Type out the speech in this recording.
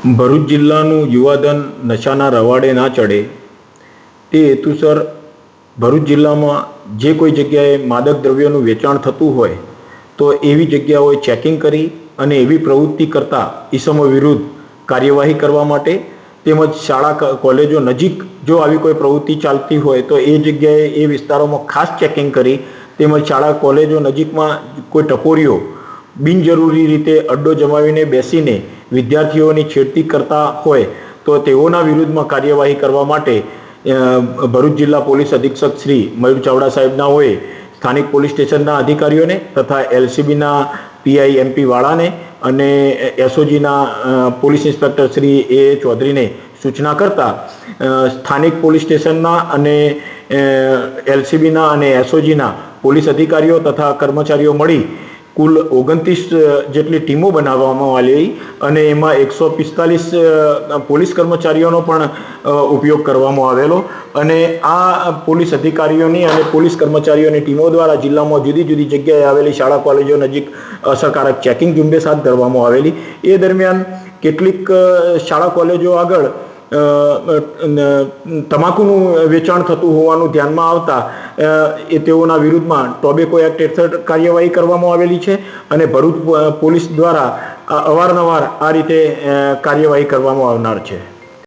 ભરૂચ જિલ્લાનું યુવાધન નશાના રવાડે ના ચડે તે હેતુસર ભરૂચ જિલ્લામાં જે કોઈ જગ્યાએ માદક દ્રવ્યોનું વેચાણ થતું હોય તો એવી જગ્યાઓએ ચેકિંગ કરી અને એવી પ્રવૃત્તિ કરતા ઈસમો વિરુદ્ધ કાર્યવાહી કરવા માટે તેમજ શાળા કોલેજો નજીક જો આવી કોઈ પ્રવૃત્તિ ચાલતી હોય તો એ જગ્યાએ એ વિસ્તારોમાં ખાસ ચેકિંગ કરી તેમજ શાળા કોલેજો નજીકમાં કોઈ ટપોરીઓ બિનજરૂરી રીતે અડ્ડો જમાવીને બેસીને વિદ્યાર્થીઓની છેડતી કરતા હોય તો તેઓના વિરુદ્ધમાં કાર્યવાહી કરવા માટે ભરૂચ જિલ્લા પોલીસ અધિક્ષક શ્રી મયુર ચાવડા સાહેબનાઓએ સ્થાનિક પોલીસ સ્ટેશનના અધિકારીઓને તથા એલસીબીના પીઆઈ એમપી વાળાને અને એસઓજીના પોલીસ ઇન્સ્પેક્ટર શ્રી એ ચૌધરીને સૂચના કરતા સ્થાનિક પોલીસ સ્ટેશનના અને એલસીબીના અને એસઓજીના પોલીસ અધિકારીઓ તથા કર્મચારીઓ મળી કુલ 29 જેટલી ટીમો બનાવવામાં આવી અને એમાં 145 પોલીસ કર્મચારીઓનો પણ ઉપયોગ કરવામાં આવેલો અને આ પોલીસ અધિકારીઓની અને પોલીસ કર્મચારીઓની ટીમો દ્વારા જિલ્લામાં જુદી જુદી જગ્યાએ આવેલી શાળા કોલેજો નજીક અસરકારક ચેકિંગ ઝુંબેશ હાથ ધરવામાં આવેલી। એ દરમિયાન કેટલીક શાળા કોલેજો આગળ તમાકુનું વેચાણ થતું હોવાનું ધ્યાનમાં આવતા તેઓના વિરુદ્ધમાં ટોબેકો એક્ટ હેઠળ કાર્યવાહી કરવામાં આવેલી છે અને ભરૂચ પોલીસ દ્વારા અવારનવાર આ રીતે કાર્યવાહી કરવામાં આવનાર છે।